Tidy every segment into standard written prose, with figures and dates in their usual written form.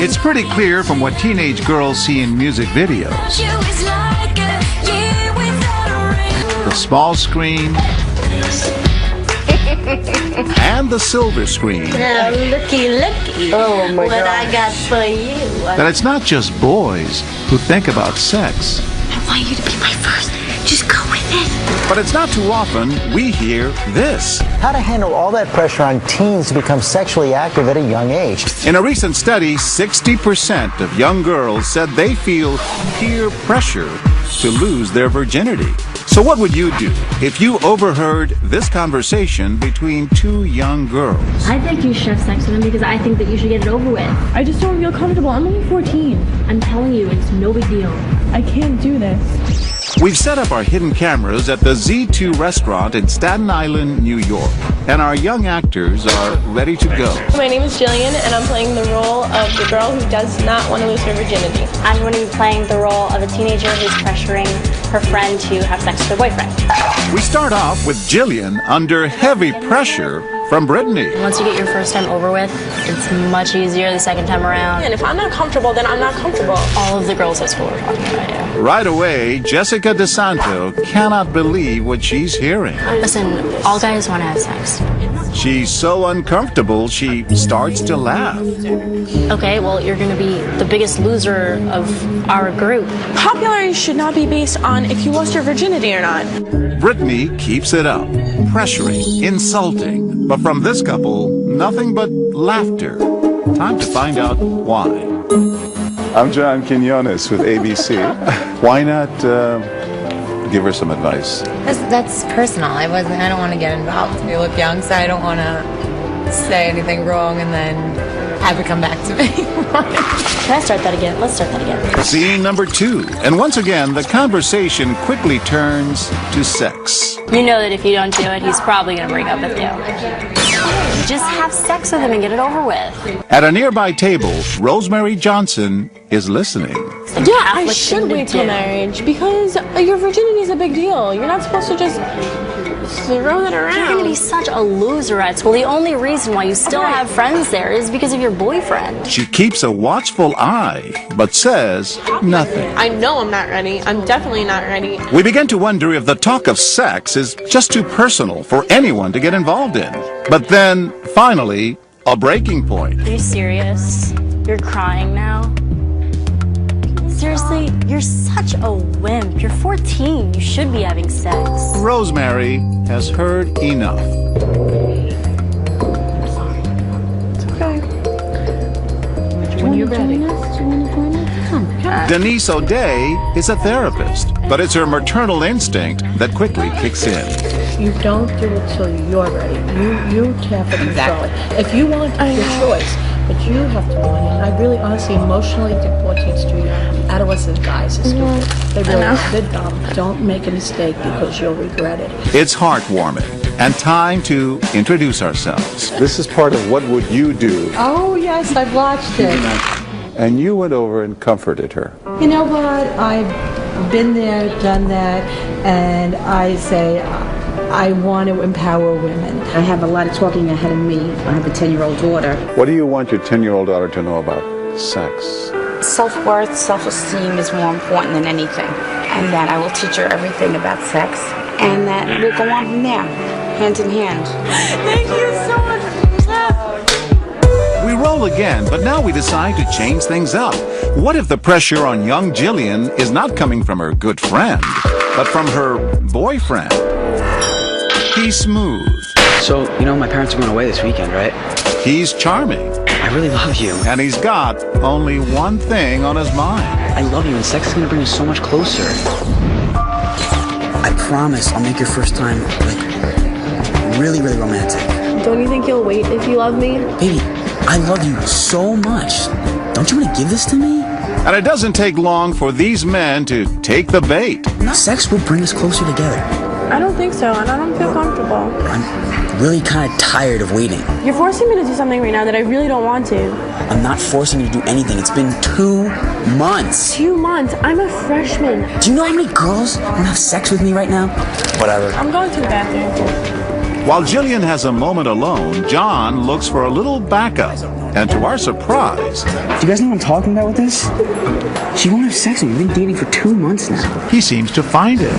It's pretty clear from what teenage girls see in music videos. The small screen and the silver screen. Now, looky. Oh my what God. I got for you. That it's not just boys who think about sex. I want you to be my first. Just go with it. But it's not too often we hear this. How to handle all that pressure on teens to become sexually active at a young age. In a recent study, 60% of young girls said they feel peer pressure to lose their virginity. So what would you do if you overheard this conversation between two young girls? I think you should have sex with him because I think that you should get it over with. I just don't feel comfortable. I'm only 14. I'm telling you, it's no big deal. I can't do this. We've set up our hidden cameras at the Z2 restaurant in Staten Island, New York, and our young actors are ready to go. My name is Jillian, and I'm playing the role of the girl who does not want to lose her virginity. I'm going to be playing the role of a teenager who's pressuring her friend to have sex with her boyfriend. We start off with Jillian under heavy pressure from Brittany. Once you get your first time over with, it's much easier the second time around. And if I'm not comfortable, then I'm not comfortable. All of the girls at school are talking about you. Right away, Jessica DeSanto cannot believe what she's hearing. Listen, all guys want to have sex. She's so uncomfortable, she starts to laugh. Okay, well, you're going to be the biggest loser of our group. Popularity should not be based on if you lost your virginity or not. Brittany keeps it up, pressuring, insulting. But from this couple, nothing but laughter. Time to find out why. I'm John Quinones with ABC. Why not give her some advice? That's personal. I don't want to get involved. You look young, so I don't want to say anything wrong and then have it come back to me. Can I start that again? Let's start that again. Scene number 2. And once again, the conversation quickly turns to sex. You know that if you don't do it, he's probably going to break up with you. Just have sex with him and get it over with. At a nearby table, Rosemary Johnson is listening. Yeah, I should wait till marriage because your virginity is a big deal. You're not supposed to just throw that around. You're going to be such a loser at school. The only reason why you still have friends there is because of your boyfriend. She keeps a watchful eye, but says nothing. I know I'm not ready. I'm definitely not ready. We begin to wonder if the talk of sex is just too personal for anyone to get involved in. But then, finally, a breaking point. Are you serious? You're crying now? Seriously, you're such a wimp. You're 14. You should be having sex. Rosemary has heard enough. It's okay. When you're ready. Denise O'Day is a therapist, but it's her maternal instinct that quickly kicks in. You don't do it till you're ready. You have to control it. If you want, your choice. But you have to want it. And I really, honestly, emotionally think 14's too young. Adolescent guys are stupid. They're dumb. Don't make a mistake because you'll regret it. It's heartwarming and time to introduce ourselves. This is part of What Would You Do? Oh, yes, I've watched it. And you went over and comforted her. You know what? I've been there, done that, and I say I want to empower women. I have a lot of talking ahead of me. I have a 10-year-old daughter. What do you want your 10-year-old daughter to know about sex? Self-worth, self-esteem is more important than anything. And that I will teach her everything about sex. And that we'll go on from there, hand in hand. Thank you so much. We roll again, but now we decide to change things up. What if the pressure on young Jillian is not coming from her good friend, but from her boyfriend? He's smooth. So, you know, my parents are going away this weekend, right? He's charming. I really love you. And he's got only one thing on his mind. I love you, and sex is going to bring us so much closer. I promise I'll make your first time, like, really, really romantic. Don't you think you'll wait if you love me? Baby, I love you so much. Don't you want to give this to me? And it doesn't take long for these men to take the bait. Sex will bring us closer together. I don't think so, and I don't feel comfortable. I'm really kind of tired of waiting. You're forcing me to do something right now that I really don't want to. I'm not forcing you to do anything. It's been 2 months. 2 months? I'm a freshman. Do you know how many girls want to have sex with me right now? Whatever. I'm going to the bathroom. While Jillian has a moment alone, John looks for a little backup. And to our surprise, Do you guys know what I'm talking about with this? She won't have sex with me. We've been dating for 2 months now. he seems to find it.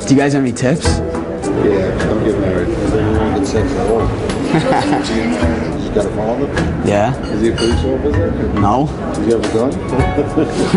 Do you guys have any tips? Yeah, don't get married. You won't get sex at all. You got a father? Yeah. Is he a police officer? No. Does he have a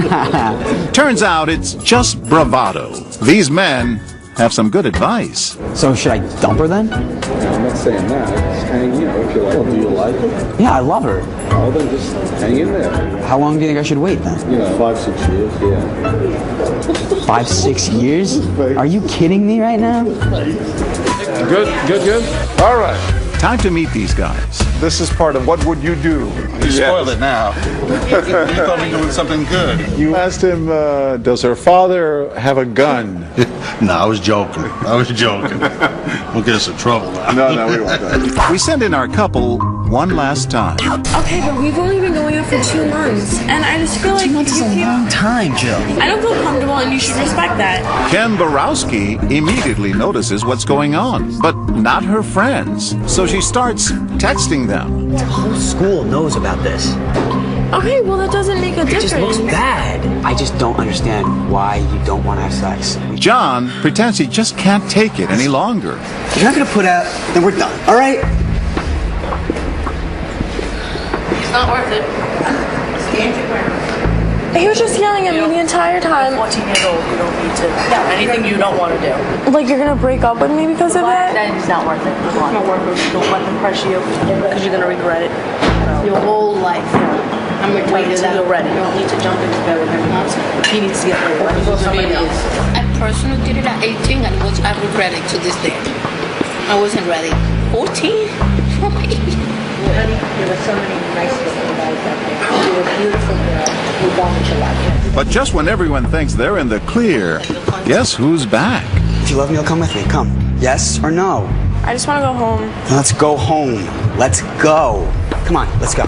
gun? Turns out it's just bravado. These men have some good advice. So should I dump her then? I'm not saying that. Just hang, if you like her. Do you like her? Yeah, I love her. Oh, then just hang in there. How long do you think I should wait then? 5, 6 years, yeah. 5, 6 years? Are you kidding me right now? Good. All right. Time to meet these guys. This is part of what would you do? You spoiled it now. You thought we were doing something good. You asked him, does her father have a gun? No, I was joking. We'll get us in trouble now. No, we won't. We send in our couple one last time. Okay, but we've only been going out for 2 months, and I just feel like 2 months is a long time, Jill. I don't feel comfortable, and you should respect that. Ken Borowski immediately notices what's going on, but not her friends. So she starts texting them. The whole school knows about this. Okay, well that doesn't make a It difference. just looks bad. I just don't understand why you don't want to have sex. John pretends he just can't take it any longer. If you're not going to put out, then we're done. All right? It's not worth it. Stand your ground. He was just yelling at me the entire time. 14-year-old, you don't need to. Anything you don't want to do. Like you're gonna break up with me because of that? Then it's not worth it. It's not worth it. Don't let them pressure you because you're gonna regret it. Your whole life. I'm waiting until you're ready. You don't need to jump into bed with him. He needs to get ready. Let me go somebody else. I personally did it at 18 and I regret it to this day. I wasn't ready. 14? Honey, there were so many nice looking guys out there. You were a beautiful girl. You wanted your life. But just when everyone thinks they're in the clear, guess who's back? If you love me, you'll come with me. Come. Yes or no? I just want to go home. Then let's go home. Let's go. Come on, let's go.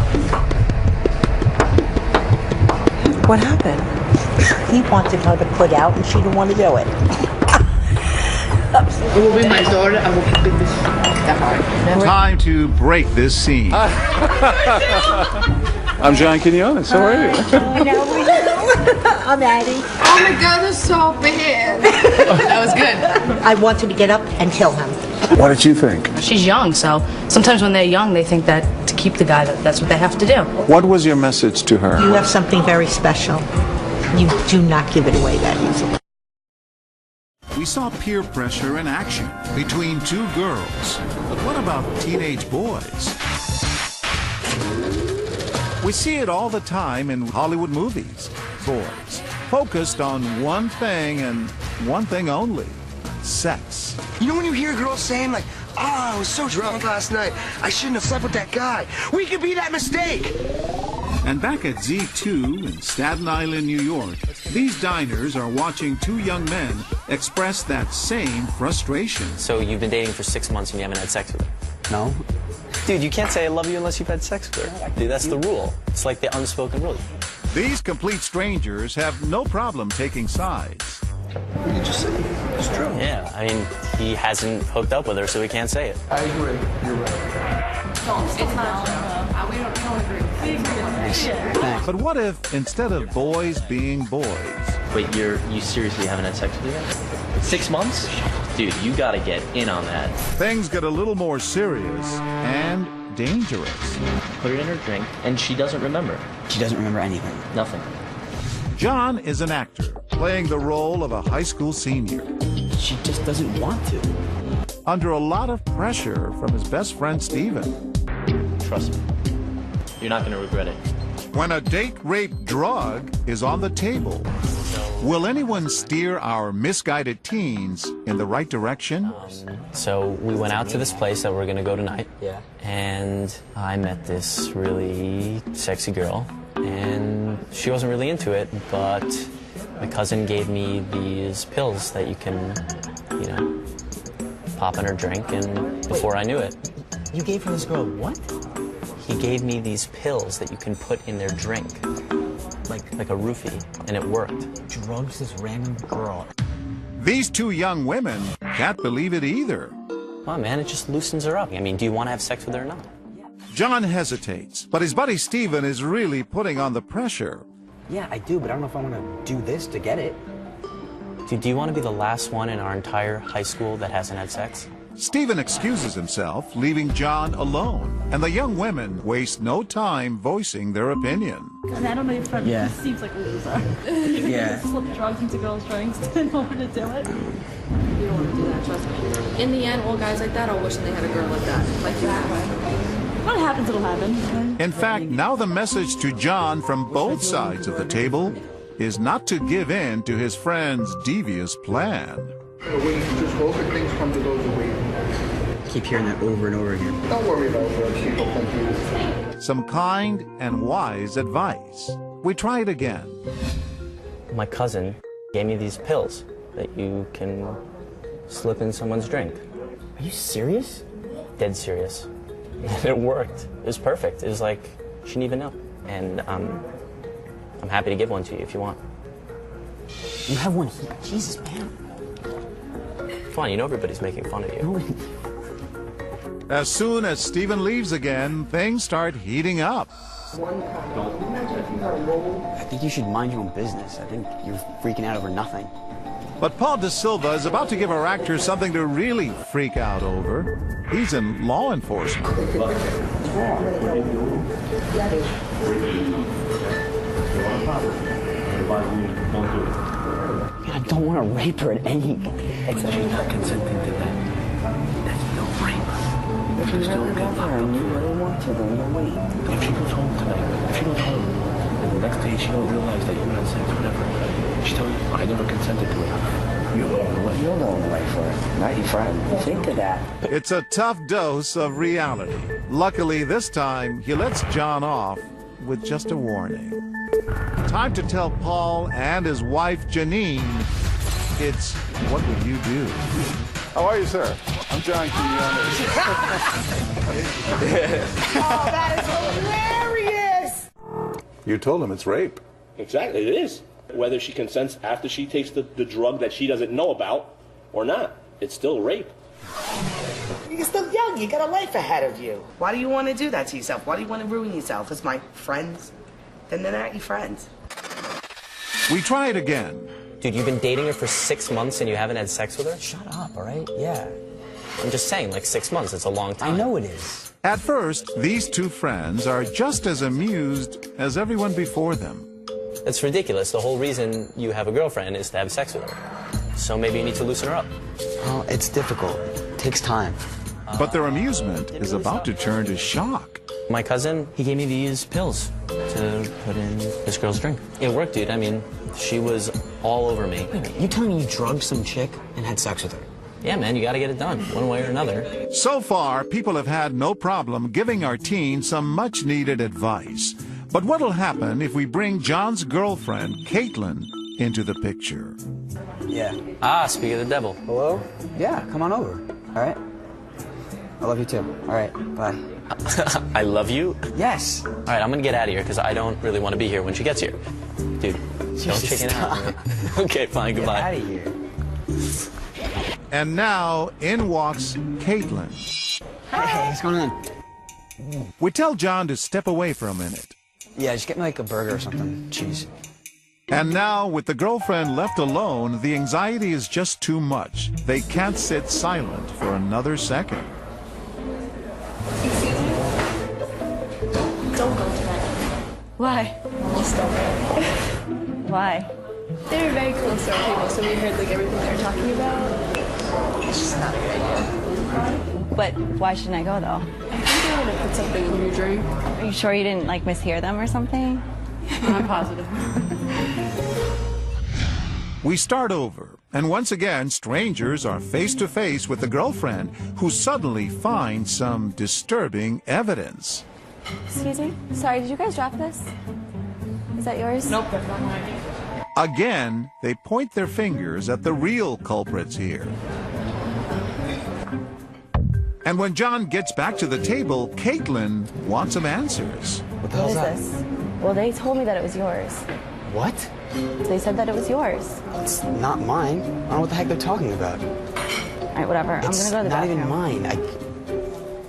What happened? He wanted her to put out and she didn't want to do it. It will be my daughter. I will keep it this hard. Time to break this scene. I'm John Quinones. How are you? I'm Addie. Oh my God, that's so bad. That was good. I wanted to get up and kill him. What did you think? She's young, so sometimes when they're young, they think that to keep the guy, that's what they have to do. What was your message to her? You have something very special. You do not give it away that easily. We saw peer pressure in action between two girls. But what about teenage boys? We see it all the time in Hollywood movies. Boys focused on one thing and one thing only: sex. You know when you hear girls saying like, "Oh, I was so drunk last night. I shouldn't have slept with that guy." We could be that mistake. And back at Z2 in Staten Island, New York, these diners are watching two young men express that same frustration. So you've been dating for 6 months and you haven't had sex with her? No. Dude, you can't say I love you unless you've had sex with her. Dude, that's the rule. It's like the unspoken rule. These complete strangers have no problem taking sides. You just say it's true. Yeah, I mean, he hasn't hooked up with her, so he can't say it. I agree. You're right. We don't agree. But what if, instead of boys being boys... Wait, you seriously haven't had sex with her yet? 6 months? Dude, you gotta get in on that. Things get a little more serious and dangerous. Put it in her drink, and she doesn't remember. She doesn't remember anything. Nothing. John is an actor, playing the role of a high school senior. She just doesn't want to. Under a lot of pressure from his best friend, Steven. Trust me. You're not gonna regret it. When a date rape drug is on the table, will anyone steer our misguided teens in the right direction? So we went out to this place that we're gonna go tonight. Yeah. And I met this really sexy girl, and she wasn't really into it, but my cousin gave me these pills that you can, you know, pop in her drink, and before I knew it. You gave her this girl what? He gave me these pills that you can put in their drink, like a roofie, and it worked. Drugs this random girl. These two young women can't believe it either. Well, man, it just loosens her up. I mean, do you want to have sex with her or not? John hesitates, but his buddy Steven is really putting on the pressure. Yeah, I do, but I don't know if I want to do this to get it. Dude, do you want to be the last one in our entire high school that hasn't had sex? Steven excuses himself, leaving John alone, and the young women waste no time voicing their opinion. And I don't know your friend, Yeah. he seems like a loser. Yeah. Slip drugs into girls' drinks in order to do it. You don't want to do that, trust me. In the end, all guys like that are wishing they had a girl like that. Like that. What happens, it'll happen. In fact, now the message to John from both sides of the table is not to give in to his friend's devious plan. When you just hope that things come to those who wait. Keep hearing that over and over again. Don't worry about what people think you. Some kind and wise advice. We try it again. My cousin gave me these pills that you can slip in someone's drink. Are you serious? Dead serious. And it worked. It was perfect. It was like, she didn't even know. And I'm happy to give one to you if you want. You have one here? Jesus, man. Come on, you know everybody's making fun of you. As soon as Steven leaves again, things start heating up. I think you should mind your own business. I think you're freaking out over nothing. But Paul De Silva is about to give our actor something to really freak out over. He's in law enforcement. I don't want to rape her at any... She's not consenting to that. That's no rape. If you still love her and you really want to, then you'll wait. If she goes home tonight, if she goes home, and the next day she don't realize that you had sex, whatever, she tells you, I never consented to it. You're going away. You're going away for it, not your friend. Think of that. It's a tough dose of reality. Luckily, this time, he lets John off with just a warning. Time to tell Paul and his wife, Janine, it's what would you do? How are you, sir? I'm John Quinones. Oh, that is hilarious! You told him it's rape. Exactly, it is. Whether she consents after she takes the drug that she doesn't know about or not, it's still rape. You're still young. You got a life ahead of you. Why do you want to do that to yourself? Why do you want to ruin yourself? As my friends? Then they're not your friends. We try it again. Dude, you've been dating her for 6 months and you haven't had sex with her? Shut up, all right? Yeah. I'm just saying, like 6 months, it's a long time. I know it is. At first, these two friends are just as amused as everyone before them. It's ridiculous. The whole reason you have a girlfriend is to have sex with her. So maybe you need to loosen her up. Oh, it's difficult. It takes time. But their amusement is about to turn to shock. My cousin, he gave me these pills to put in this girl's drink. It worked, dude. I mean, she was all over me. Wait a minute, you telling me you drugged some chick and had sex with her? Yeah, man, you gotta get it done, one way or another. So far, people have had no problem giving our teens some much-needed advice. But what'll happen if we bring John's girlfriend, Caitlin, into the picture? Yeah. Ah, speak of the devil. Hello? Yeah, come on over. All right? I love you too. All right, bye. I love you? Yes. All right, I'm gonna get out of here because I don't really want to be here when she gets here. Dude, don't chicken out. Okay, fine, goodbye. Get out of here. And now, in walks Caitlin. Hey, what's going on? We tell John to step away for a minute. Yeah, just get me like a burger or something. Cheese. And now, with the girlfriend left alone, the anxiety is just too much. They can't sit silent for another second. Don't go tonight. Why? Just don't. Why? They were very close to our people, so we heard like everything they were talking about. It's just not a good idea. But why shouldn't I go though? I think they want to put something in your drink. Are you sure you didn't like mishear them or something? I'm positive. We start over, and once again, strangers are face to face with the girlfriend who suddenly finds some disturbing evidence. Excuse me? Sorry, did you guys drop this? Is that yours? Nope, that's not mine. Again, they point their fingers at the real culprits here. And when John gets back to the table, Caitlin wants some answers. What the hell is that? this? Well, they told me that it was yours. What? They said that it was yours. It's not mine. I don't know what the heck they're talking about. right, whatever. I'm gonna go to the not bathroom. even mine.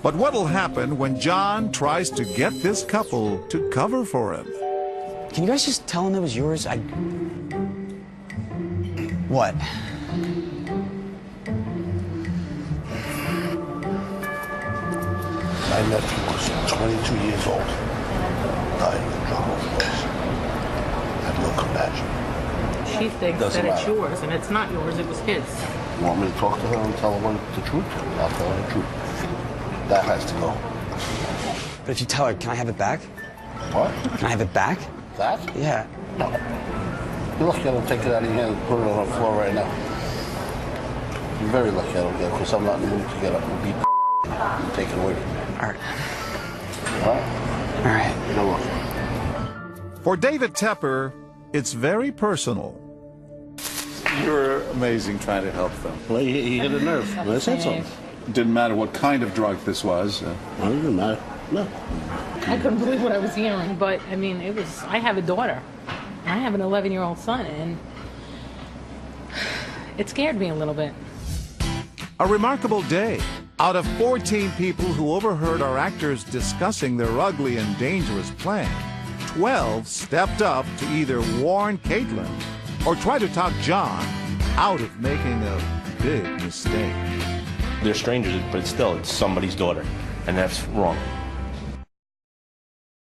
But what'll happen when John tries to get this couple to cover for him? Can you guys just tell him it was yours? What? My nephew was 22 years old. Died of a drug overdose. Have no compassion. She thinks Doesn't that it's matter. yours, and it's not yours, it was his. You want me to talk to her and tell her the truth? I'll tell her the truth. That has to go. But if you tell her, can I have it back? What? Can I have it back? That? Yeah. No. You're lucky I don't take it out of your hand and put it on the floor right now. You're very lucky I don't get it, because I'm not in the mood to get up and beat and take it away from you. All right. What? All right. You're welcome. For David Tepper, it's very personal. You're amazing trying to help them. Well, he hit a nerve. I said so. Didn't matter what kind of drug this was. Well, it didn't matter. No. I couldn't believe what I was hearing, but I mean, I have a daughter. I have an 11-year-old son, and it scared me a little bit. A remarkable day. Out of 14 people who overheard our actors discussing their ugly and dangerous plan, 12 stepped up to either warn Caitlin or try to talk John out of making a big mistake. They're strangers, but still, it's somebody's daughter, and that's wrong.